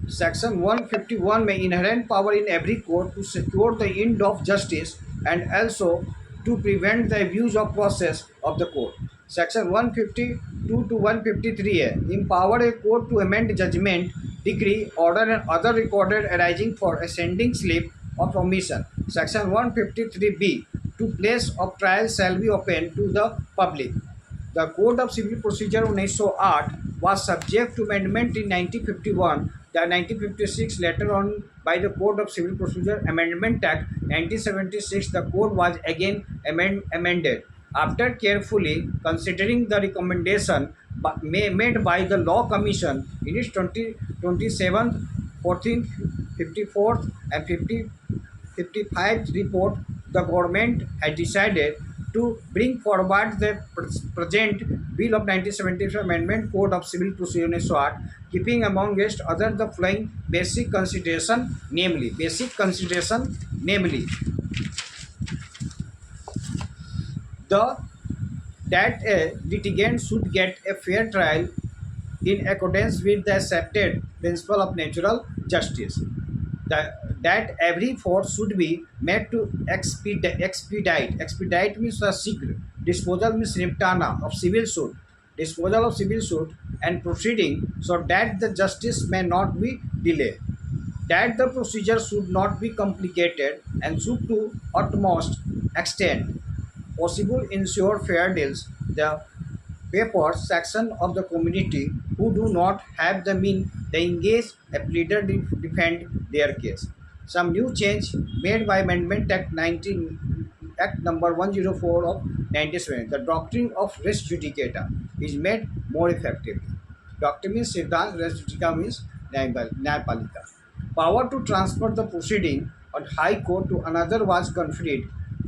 Section 151 may inherent power in every court to secure the end of justice and also to prevent the abuse of process of the court. Section 152 to 153A empower a court to amend judgment, decree, order and other recorded arising for ascending slip of omission. Section 153B to place of trial shall be open to the public. The Code of Civil Procedure 1908 was subject to amendment in 1951. The 1956 later on by the Code of Civil Procedure Amendment Act 1976, the code was again amended. After carefully considering the recommendation made by the Law Commission in its 27th, 14th, 54th and 55th report, the government had decided to bring forward the present Bill of 1975 Amendment Code of Civil Procedure 1908, keeping amongst other the following basic consideration, namely the that a litigant should get a fair trial in accordance with the accepted principle of natural justice. That every effort should be made to expedite. Expedite means a secret. Disposal means निपटाना of civil suit. Disposal of civil suit and proceeding so that the justice may not be delayed. That the procedure should not be complicated and should to utmost extent possible ensure fair deals. The papers section of the community who do not have the mean they engage a pleader to defend their case. Some new change made by Amendment Act 19 Act number 104 of 1970. The doctrine of res judicata is made more effective. Doctrine means Siddhant, res judicata means न्यायपालिका. Power to transfer the proceeding on High Court to another was conferred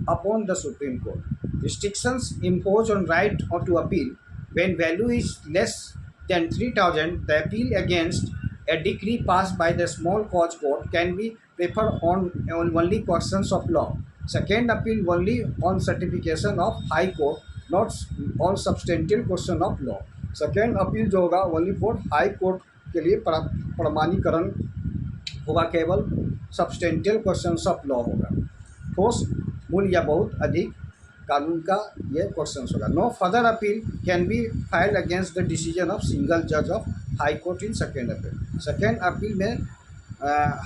upon the Supreme Court. Restrictions imposed on right or to appeal when value is less than 3,000. The appeal against a decree passed by the small cause court can be preferred on only questions of law. Second appeal only on certification of High Court, not on substantial question of law. Second appeal जो होगा only for high court के लिए प्रमाणीकरण होगा, केवल substantial questions of law होगा. ठोस मूल या बहुत अधिक कानून का ये क्वेश्चंस होगा. No further appeal can be filed against the decision of single जज of high court in second appeal. Second appeal में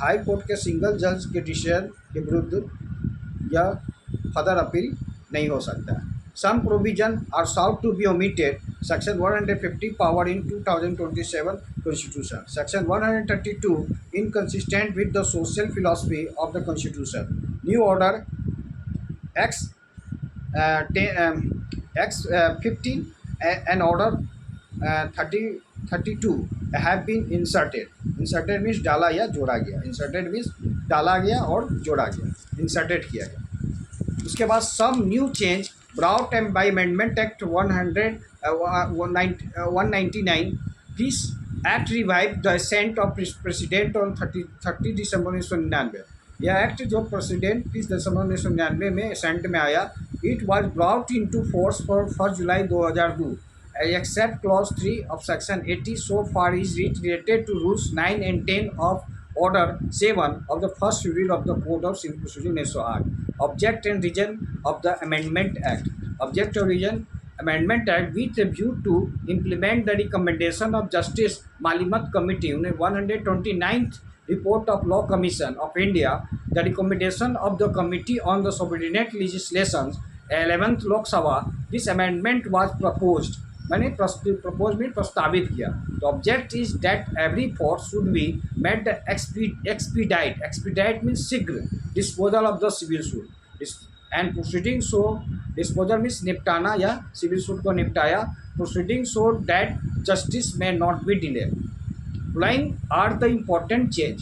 हाई कोर्ट के सिंगल जज के डिसीजन के विरुद्ध या फर्दर अपील नहीं हो सकता है. Some provision are sought to be omitted. Section 150 power in 2027 Constitution. Section 132 inconsistent with the social philosophy of the Constitution. New Order X 15 and Order 32 have been inserted. Inserted means डाला या जोड़ा गया. Inserted means डाला गया और जोड़ा गया. Inserted किया गया. उसके बाद some new change brought by Amendment Act 199. This Act revived the assent of President on 30 दिसंबर 1999. यह एक्ट जो प्रेसिडेंट 30 दिसंबर 1999 में असेंट में आया. It was brought in to force for 1 July 2002. Except clause 3 of section 80 so far is it related to rules 9 and 10 of order 7 of the first schedule of the Code of Civil Procedure 1908. Object and reason of the Amendment Act. Object or reason Amendment Act with a view to implement the recommendation of Justice Malimat Committee in 129th report of Law Commission of India. The recommendation of the Committee on the Subordinate Legislations 11th Lok Sabha. This amendment was proposed. मैंने propose में प्रस्तावित किया. तो object is that every force should be made expedite means शीघ्र disposal of the civil suit and proceeding so disposal means निपटाना या civil suit को निपटाया. Proceeding so that justice may not be delay. Following are the important change.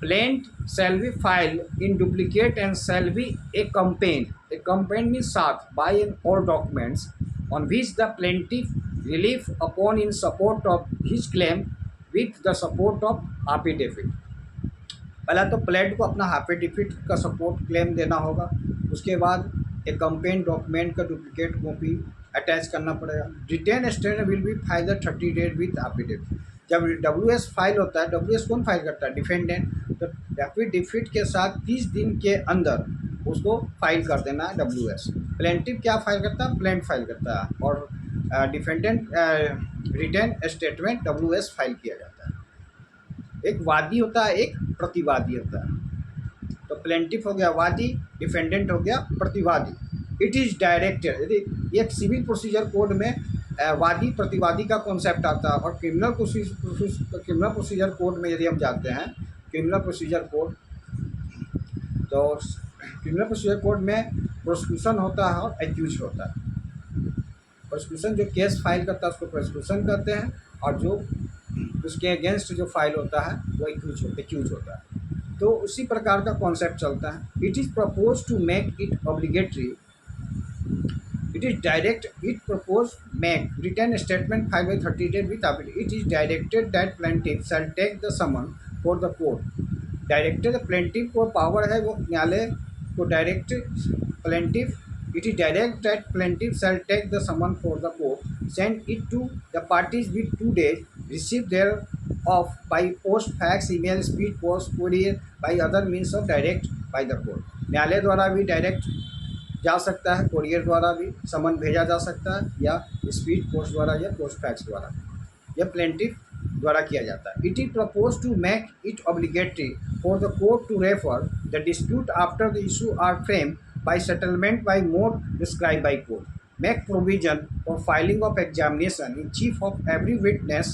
Plaint shall be filed in duplicate and shall be accompanied. Accompanied means साथ by all documents on which the plaintiff relief upon in support of his claim with the support of affidavit. पहला तो plate को अपना affidavit का support claim देना होगा. उसके बाद एक कंपेन डॉक्यूमेंट का डुप्लीकेट कॉपी अटैच करना पड़ेगा. Written statement will be file 30 days with affidavit. जब WS फाइल होता है, WS कौन फाइल करता है? डिफेंडेंट। तो रैपिड डिफीट के साथ 30 दिन के अंदर उसको फाइल कर देना है WS। प्लेंटिव क्या फाइल करता है? प्लेंट फाइल करता है, और defendant return statement WS file किया जाता है। एक वादी होता है, एक प्रतिवादी होता है। तो प्लेंटिफ हो गया वादी, डिफेंडेंट हो गया प्रतिवादी। इट इज़ डायरेक्टेड, यदि एक सिविल प्रोसीजर कोड में वादी प्रतिवादी का कॉन्सेप्ट आता है, और क्रिमिनल प्रोसीजर कोड में यदि हम जाते हैं, क्रिमिनल प्रोसीजर कोड, तो क्रिमिनल प्रोसीजर कोड में प्रोसिक्यूशन होता है और एक्यूज होता है। प्रोसिक्यूशन जो केस फाइल करता है उसको प्रोसिक्यूशन कहते हैं, और जो उसके अगेंस्ट जो फाइल होता है वो एक्यूज होता है। तो उसी प्रकार का कॉन्सेप्ट चलता है। It is propose to make it obligatory, it is direct, it propose make written statement filed by 30 days with affidavit. It is directed that plaintiff shall take the summon for the court. Directed plaintiff को power है वो न्यायालय को direct plaintiff, it is direct that plaintiff shall take the summon for the court, send it to the parties with 2 days, receive thereof by post, fax, email, speed post, courier, by other means of direct by the court. न्यायालय द्वारा भी direct जा सकता है, courier द्वारा भी समन भेजा जा सकता है, या स्पीड पोस्ट द्वारा या पोस्ट फैक्स द्वारा, यह प्लेंटिफ द्वारा किया जाता है। It is propose to make it obligatory for the court to refer the dispute after the issue are frame by settlement by mode describe by court, make provision for filing of examination in chief of every witness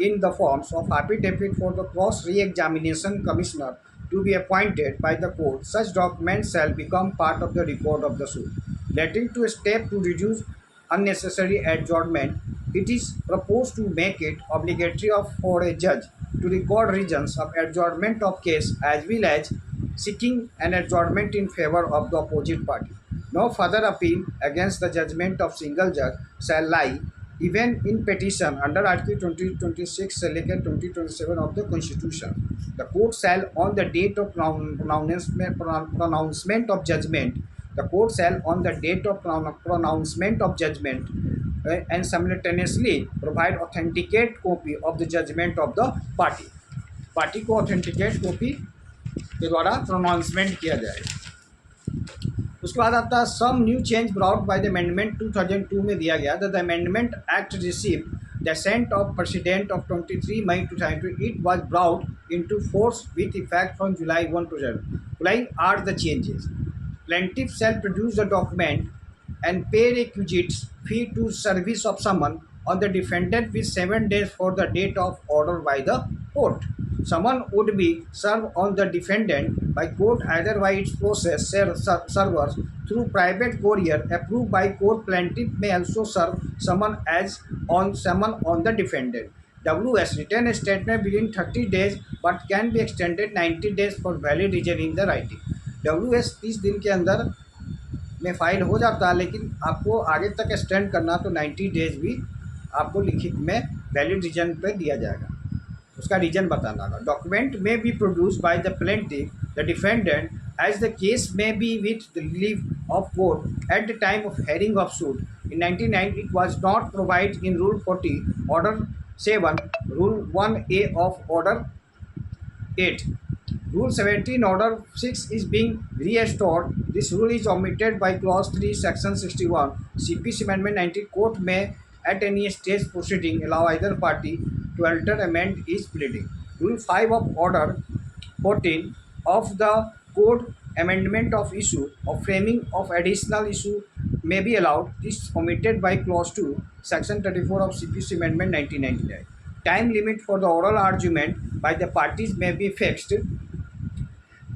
in the forms of affidavit for the cross re-examination commissioner to be appointed by the court. Such documents shall become part of the record of the suit. Leading to a step to reduce unnecessary adjournment, it is proposed to make it obligatory for a judge to record reasons of adjournment of case as well as seeking an adjournment in favor of the opposite party. No further appeal against the judgment of single judge shall lie even in petition under Article 2026 से लेकर 2027 of the Constitution. The court shall on the date of pronouncement of judgment, the court shall on the date of pronouncement of judgment and simultaneously provide authenticate copy of the judgment of the party. Party को authenticate copy के द्वारा pronouncement किया जाएगा। उसके बाद आता है some new change brought by the amendment 2002 में दिया गया। The amendment act receive the assent of president of 23 May 2002. It was brought into force with effect from July 1 2000. Following are the changes. Plaintiff shall produce the document and pay requisite fee to service of summon on the defendant with 7 days for the date of order by the court. Summon would be served on the defendant by court either by its process servers through private courier approved by court. Plaintiff may also serve summon on the defendant. WS written statement within 30 days but can be extended 90 days for valid reason in the writing. WS 30 दिन के अंदर में file हो जाता है, लेकिन आपको आगे तक एक्सटेंड करना तो 90 डेज भी आपको लिखित में वैलिड रीजन पे दिया जाएगा, उसका रीजन बताना होगा। Document may be produce by the plaintiff the defendant as the case may be with the leave of court at the time of hearing of suit. In 1999 it was not provided in Rule 40, Order 7, Rule 1A of Order 8. Rule 17, Order 6 is being restored. This rule is omitted by Clause 3, Section 61. CPC Amendment 19. Court may at any stage proceeding allow either party to alter, amend its pleading. Rule 5 of Order 14 of the Code, amendment of issue of framing of additional issue may be allowed. This is omitted by Clause 2, Section 34 of CPC Amendment 1999. Time limit for the oral argument by the parties may be fixed.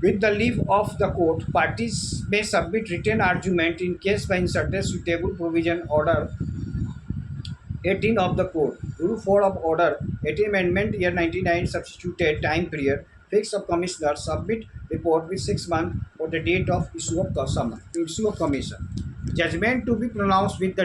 With the leave of the court, parties may submit written argument in case by inserted suitable provision. Order 18 of the Code. Rule 4 of Order 18 Amendment year 99 substituted time period fixed of commissioner submit report with 6 months for the date of issue of summon, issue of commission. Judgment to be pronounced with the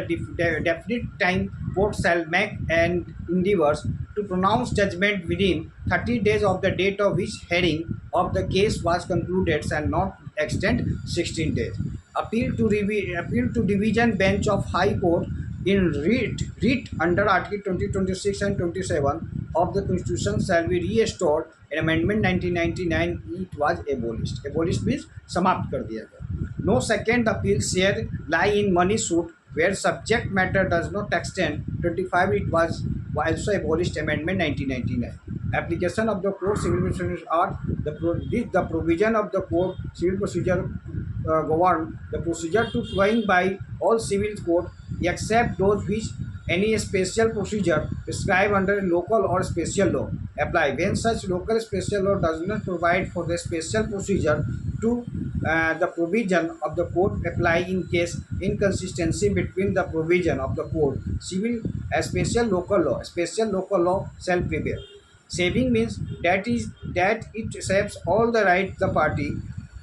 definite time. Court shall make an endeavors to pronounce judgment within 30 days of the date of which hearing of the case was concluded, shall not extend 16 days. Appeal to division bench of High Court in writ under Article 20, 26 and 27 of the Constitution shall be restored. In Amendment 1999, it was abolished. Abolished means समाप्त कर दिया गया. No second appeal share lie in money suit where subject matter does not extend. 25, it was also abolished. Amendment 1999. Application of the Code Civil Procedure Act. The provision of the Code Civil Procedure govern the procedure to flowing by all civil code except those which any special procedure prescribed under a local or special law apply. When such local special law does not provide for the special procedure to the provision of the code apply in case inconsistency between the provision of the code civil a special local law shall prevail. Saving means that it saves all the right the party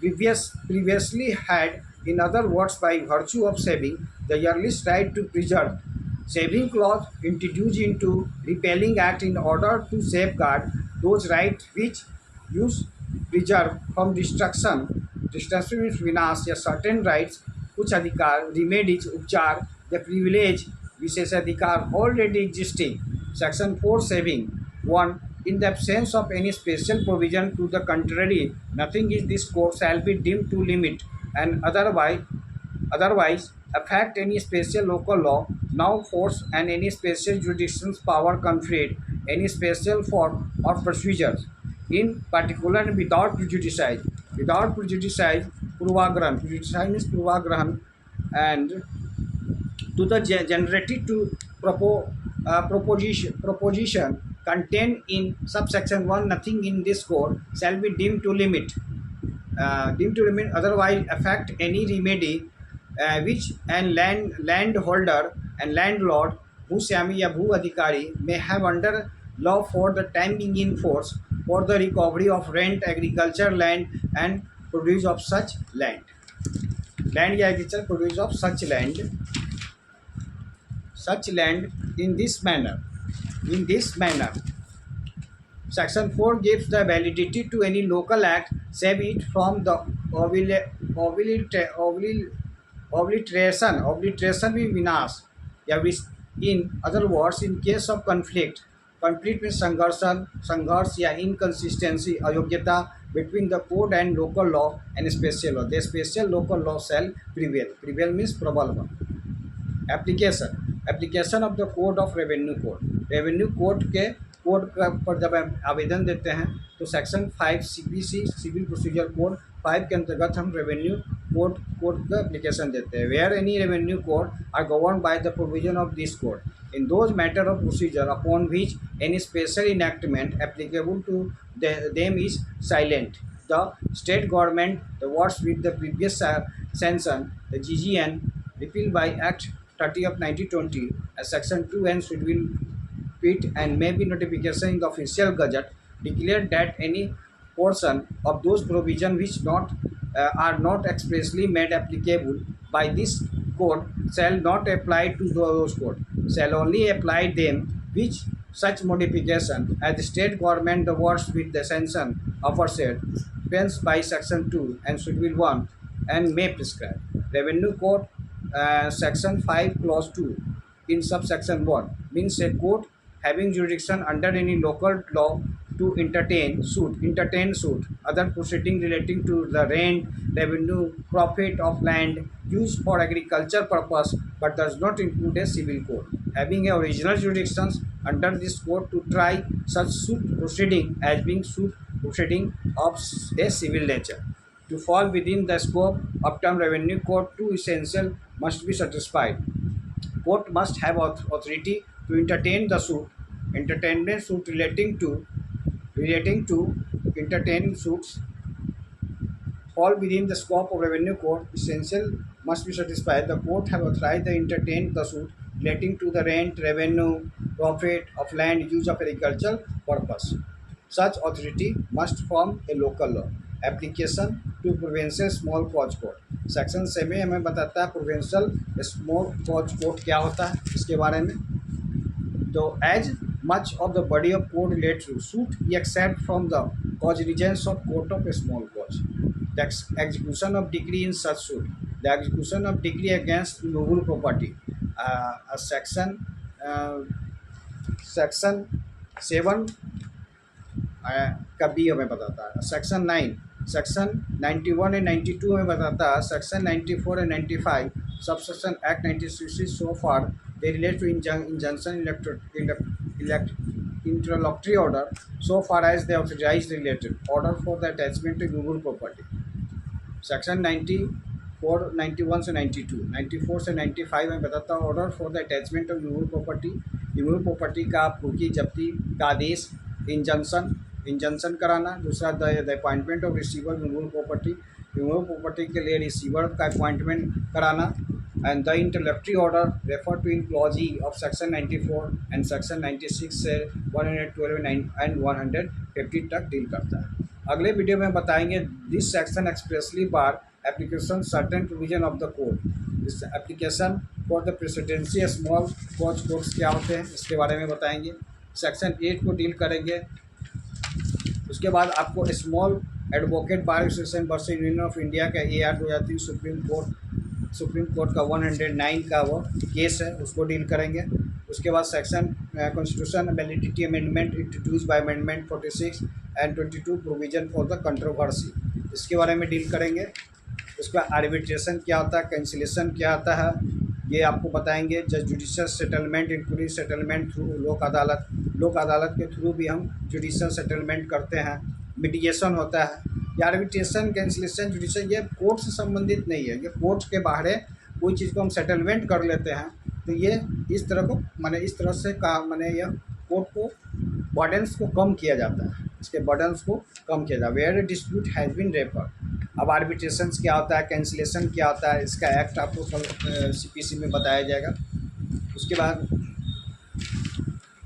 previously had. In other words, by virtue of saving, the earliest right to preserve. Saving clause introduced into repealing act in order to safeguard those rights which use preserve from destruction. Destruction means विनाश या certain rights कुछ अधिकार remedies उपचार the privilege विशेषाधिकार already existing. Section 4 saving 1. In the absence of any special provision to the contrary, nothing in this code shall be deemed to limit and otherwise affect any special local law now force and any special jurisdiction's power conferred any special form or procedures in particular without prejudice purvagrahan means purvagrahan and to the generated to proposition contained in subsection 1 nothing in this code shall be deemed to limit otherwise affect any remedy which and landholder and landlord भूस्वामी या भू अधिकारी may have under law for the time being in force for the recovery of rent agriculture land and produce of such land या agriculture produce of such land in this manner. Section 4 gives the validity to any local act save it from the obliteration भी विनाश या in other words in case of conflict में संघर्ष या inconsistency अयोग्यता between the code and local law and special law. The special local law shall prevail means प्रबल one. Application of the code of revenue code के code पर जब आवेदन देते हैं तो section 5 CPC civil procedure code 5 के अंतर्गत हम रेवेन्यू कोड का एप्लीकेशन देते हैं. Where any revenue code are govern by the provision of this code in those matter of procedure upon which any special enactment applicable to them is silent. The state government the words with the previous sanction the GGN repealed by Act 30 of 1920 as Section 2 and Schedule Pit and may be notification in the official gazette declared that any portion of those provisions which are not expressly made applicable by this code shall not apply to those code shall only apply them which such modification as the state government the words with the sanction aforesaid pens by Section 2 and Schedule 1 and may prescribe. Revenue Code Section 5 Clause 2 in subsection 1 means a court having jurisdiction under any local law to entertain suit other proceeding relating to the rent revenue profit of land used for agriculture purpose but does not include a civil code having a original jurisdictions under this code to try such suit proceeding as being suit proceeding of a civil nature. To fall within the scope of term revenue code, two essential must be satisfied. Court must have authority to entertain the suit. Entertainment suit relating to entertaining suits fall within the scope of revenue code. Essential must be satisfied. The court have authorized to entertain the suit relating to the rent, revenue, profit of land used of agricultural purpose. Such authority must form a local law. Application to provincial small cause code section 7 हमें बताता है provincial small cause code क्या होता है इसके बारे में. तो as much of the body of code relate to suit except from the cause reasons of court of a small cause the execution of degree in such suit the execution of degree against immovable property section 7 का B हमें बताता है। Section 9, section 91 and 92 हमें बताता है। Section 94 and 95 sub section act 1960 so far they relate to injunction interlocutory order so far as they authorize related order for the attachment to movable property। Section 94, 91 से 92, 94 से 95 में बताता है order for the attachment of immovable property. Immovable property का कुर्की जब्ती का आदेश, इंजंक्शन कराना। दूसरा the appointment of receiver immovable property, immovable property के लिए रिसीवर का अपॉइंटमेंट कराना। And the interlocutory order refer to in clause E of section 94 and section 96 से 112 एंड 150 तक डील करता है। अगले वीडियो में बताएंगे this section expressly bar application certain provision of the code. This application for the presidency small cause codes क्या होते हैं इसके बारे में बताएंगे। सेक्शन 8 को डील करेंगे। उसके बाद आपको small advocate bar association versus union of India का AR 2003 सुप्रीम कोर्ट का 109 का वो केस है, उसको डील करेंगे। उसके बाद section constitution validity amendment introduce by amendment 46 and 22 provision for the controversy, इसके बारे में डील करेंगे। उसके बाद आर्बिट्रेशन क्या होता है, कैंसिलेशन क्या होता है, ये आपको बताएंगे। जज judicial settlement including settlement through लोक अदालत के थ्रू भी हम जुडिशियल सेटलमेंट करते हैं। मिटिगेशन होता है। ये आर्बिट्रेशन, कैंसिलेशन, जुडिशियल ये कोर्ट से संबंधित नहीं है, ये कोर्ट के बाहर है। कोई चीज़ को हम सेटलमेंट कर लेते हैं तो ये इस तरह को इस तरह से यह कोर्ट को बर्डन्स को कम किया जाता है, इसके बर्डन्स को कम किया जाता है। Where dispute has been refer. अब आर्बिट्रेशन क्या होता है, कैंसिलेशन क्या होता है, इसका एक्ट आपको कल CPC में बताया जाएगा। उसके बाद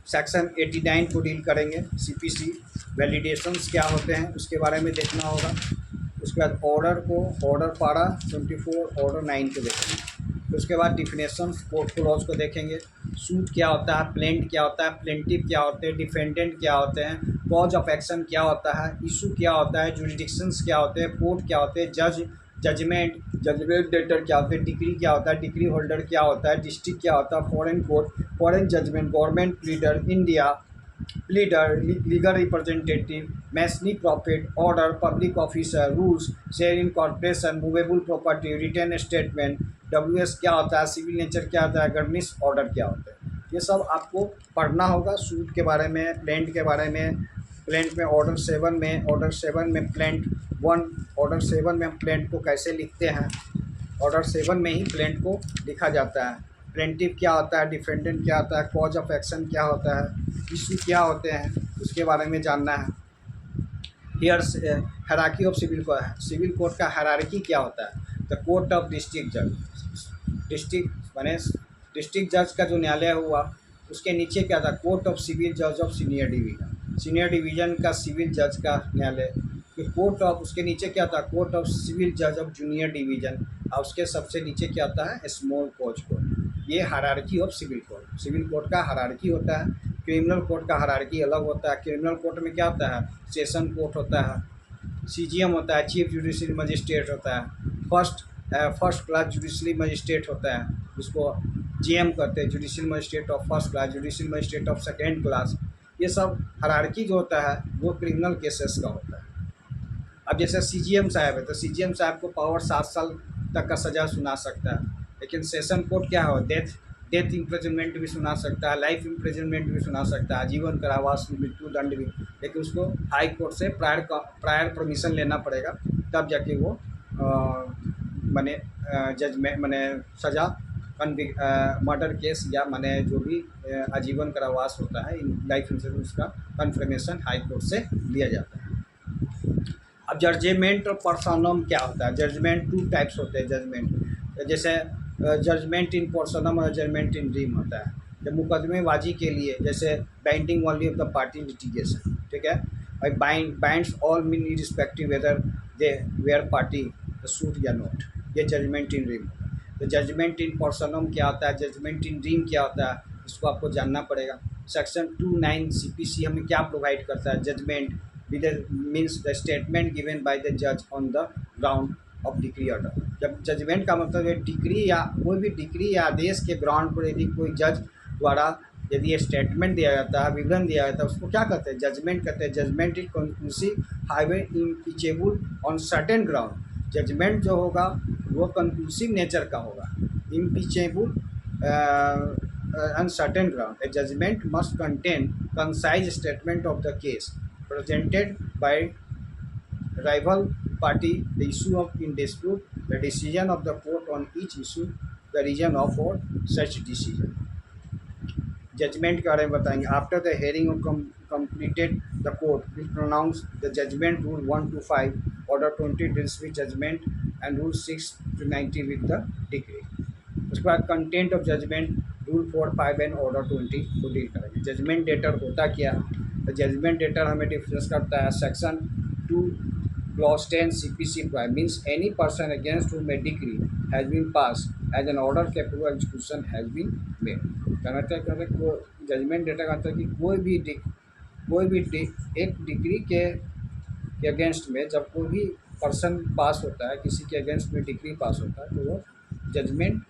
सेक्शन 89 को डील करेंगे। CPC वैलिडेशंस क्या होते हैं उसके बारे में देखना होगा। उसके बाद ऑर्डर पारा 24, ऑर्डर 9 को देखेंगे। फिर उसके बाद डिफिनेशंस, कोर्ट क्लॉज को देखेंगे। सूट क्या होता है, प्लेंट क्या होता है, प्लेंटिव क्या होते हैं, डिफेंडेंट क्या होते हैं, कॉज ऑफ एक्शन क्या होता है, इशू क्या होता है, जुरिडिक्शंस क्या होते हैं, कोर्ट क्या होते हैं, जजमेंट डेटर क्या होते हैं, डिग्री क्या होता है, डिग्री होल्डर क्या होता है, डिस्ट्रिक्ट क्या होता है, foreign court, foreign judgment, government pleader, India pleader, legal representative, mesne profit, order, public officer, rules, share in corporation, movable property, return statement, WS क्या होता है, सिविल नेचर क्या होता है, गर्निश ऑर्डर क्या होता है, ये सब आपको पढ़ना होगा। सूट के बारे में, प्लेंट के बारे में, प्लेंट में ऑर्डर 7 में प्लेंट 1, ऑर्डर 7 में हम प्लेंट को कैसे लिखते हैं, ऑर्डर 7 में ही प्लेंट को लिखा जाता है। प्लेंटिव क्या होता है, डिफेंडेंट क्या होता है, कॉज ऑफ एक्शन क्या होता है, इशू क्या होते हैं, उसके बारे में जानना है। Here hierarchy of civil court का हायरार्की क्या होता है, द कोर्ट ऑफ डिस्ट्रिक्ट जज, डिस्ट्रिक्ट जज का जो न्यायालय हुआ उसके नीचे क्या था, कोर्ट ऑफ सिविल जज ऑफ सीनियर डिवीज़न का सिविल जज का न्यायालय। फिर कोर्ट ऑफ, उसके नीचे क्या था, कोर्ट ऑफ सिविल जज ऑफ जूनियर डिवीज़न, और उसके सबसे नीचे क्या होता है, स्मॉल कोर्ट। ये हायरार्की ऑफ सिविल कोर्ट का हायरार्की होता है। क्रिमिनल कोर्ट का हायरार्की अलग होता है। क्रिमिनल कोर्ट में क्या होता है, सेशन कोर्ट होता है, CGM होता है, चीफ जुडिशरी मजिस्ट्रेट होता है, फर्स्ट क्लास जुडिशरी मजिस्ट्रेट होता है, उसको GM करते हैं, judicial magistrate of first class, judicial magistrate of second class. ये सब हायरार्की जो होता है वो क्रिमिनल केसेस का होता है। अब जैसे CGM साहब है तो CGM साहब को पावर 7 साल तक का सज़ा सुना सकता है, लेकिन सेशन कोर्ट क्या हो, डेथ इम्प्रिजनमेंट भी सुना सकता है, लाइफ इम्प्रिजनमेंट भी सुना सकता है, जीवन कारावास भी, मृत्यु दंड भी, लेकिन उसको हाई कोर्ट से प्रायर परमिशन लेना पड़ेगा, तब जाके वो जजमेंट सज़ा मर्डर केस या जो भी आजीवन कारावास होता है, लाइफ इंश्योरेंस का कन्फर्मेशन हाई कोर्ट से लिया जाता है। अब जजमेंट और पर्सनम क्या होता है, जजमेंट 2 टाइप्स होते हैं जजमेंट, जैसे जजमेंट इन पर्सनम और जजमेंट इन ड्रीम होता है। जब मुकदमेबाजी के लिए, जैसे binding only of the party litigation, ठीक है, और binds all mean irrespective whether they where party suit या नॉट, ये जजमेंट इन ड्रीम होता है। तो जजमेंट इन पर्सनम क्या होता है, जजमेंट इन ड्रीम क्या होता है, इसको आपको जानना पड़ेगा। सेक्शन 29 CPC हमें क्या प्रोवाइड करता है, judgment means the statement given by the जज on the ground of decree order. जब जजमेंट का मतलब है डिक्री या कोई भी डिक्री या आदेश के ग्राउंड पर यदि कोई जज द्वारा यदि ये स्टेटमेंट दिया जाता है, विवरण दिया जाता है, उसको क्या कहते हैं? जजमेंट कहते हैं। Judgment is conclusive however impeachable on certain ground. जजमेंट जो होगा वो कंक्लूसिव नेचर का होगा, impeachable uncertain ground. A judgment must contain concise statement of the case presented by rival party, the issue of in dispute, the decision of the court on each issue, the reason of for such decision. Judgment के बारे में बताएंगे। After the hearing completed the court will pronounce the judgment rule 1 to 5, order 20 deals with judgment and rule 6 to 90 with the decree। उसके बाद content of judgment rule 4, 5 and order 20 को deal करेंगे। Judgement debtor होता क्या है? तो judgement debtor हमें discuss करता है section 2 clause 10 CPC means any person against whom a decree has been passed as an order capable execution has been made. कहते जजमेंट डेटा का मतलब कि कोई भी एक डिग्री के अगेंस्ट में जब कोई भी पर्सन पास होता है, किसी के अगेंस्ट में डिग्री पास होता है, तो वो जजमेंट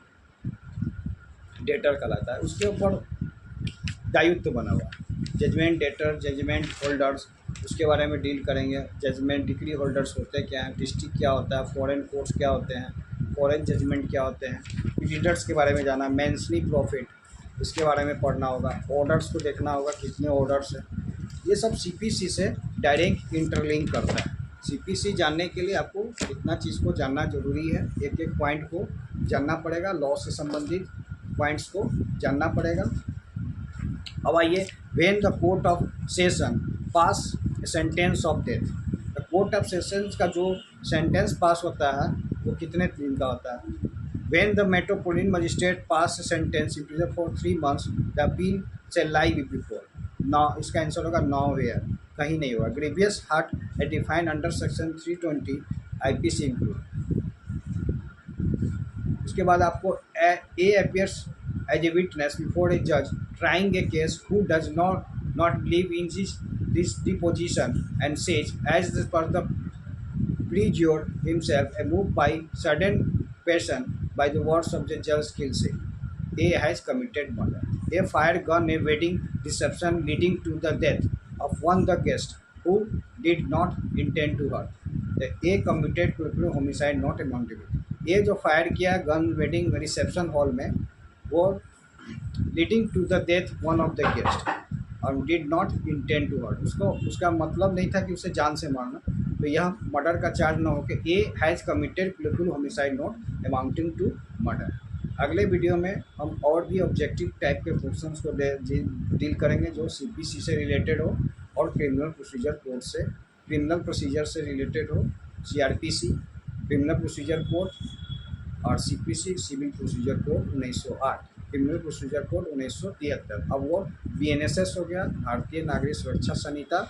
डेटर कहलाता है। उसके ऊपर दायित्व बना हुआ है। जजमेंट डेटर, जजमेंट होल्डर्स, उसके बारे में डील करेंगे। जजमेंट डिग्री होल्डर्स होते क्या हैं, डिस्ट्रिक्ट क्या होता है, फॉरेन कोर्ट्स क्या होते हैं, फॉरेन जजमेंट क्या होते हैं, लीडर्स के बारे में जाना, मेंशनी प्रॉफिट, इसके बारे में पढ़ना होगा। ऑर्डर्स को देखना होगा कितने ऑर्डर्स हैं। ये सब CPC से डायरेक्ट इंटरलिंक करता है। CPC जानने के लिए आपको इतना चीज़ को जानना जरूरी है, एक एक पॉइंट को जानना पड़ेगा, लॉ से संबंधित पॉइंट्स को जानना पड़ेगा। अब आइए, when the court of session pass sentence of death. The court of sessions का जो सेंटेंस पास होता है वो कितने दिन का होता है? When the metropolitan magistrate pass sentence imprison for 3 months the appeal shall lie before. Now इसका आंसर होगा नाउ वेयर, कहीं नहीं होगा। Grievous hurt a defined under section 320 IPC include. उसके बाद आपको a appears as a witness before a जज trying a case who does not believe in this deposition and says as per the perjure himself a move by sudden passion by the words of the judge kills him. A has committed murder. A fired gun a wedding reception leading to the death of one the guest who did not intend to hurt. The A committed criminal homicide not amounting to। ये जो fire किया gun wedding reception hall में, वो leading to the death one of the guest और did not intend to hurt, उसका मतलब नहीं था कि उसे जान से मारना, तो यह मर्डर का चार्ज न होकर A has committed culpable homicide not amounting to murder. अगले वीडियो में हम और भी ऑब्जेक्टिव टाइप के क्वेश्चंस को डील करेंगे जो CPC से रिलेटेड हो और क्रिमिनल प्रोसीजर कोड से, क्रिमिनल प्रोसीजर से रिलेटेड हो, CRPC क्रिमिनल प्रोसीजर कोड और CPC civil procedure code 1908, criminal procedure code 1973। अब वो BNSS हो गया, भारतीय नागरिक सुरक्षा संहिता,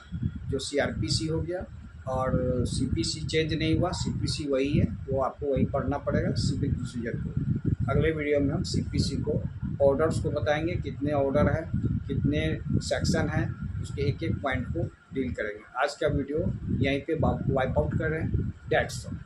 जो CRPC हो गया, और CPC चेंज नहीं हुआ, CPC वही है, वो आपको वही पढ़ना पड़ेगा, सिविल प्रोसीजर कोड। अगले वीडियो में हम CPC को ऑर्डर्स को बताएंगे, कितने ऑर्डर हैं, कितने सेक्शन हैं, उसके एक एक पॉइंट को डील करेंगे। आज का वीडियो यहीं पे वाइप आउट कर रहे हैं। That's all.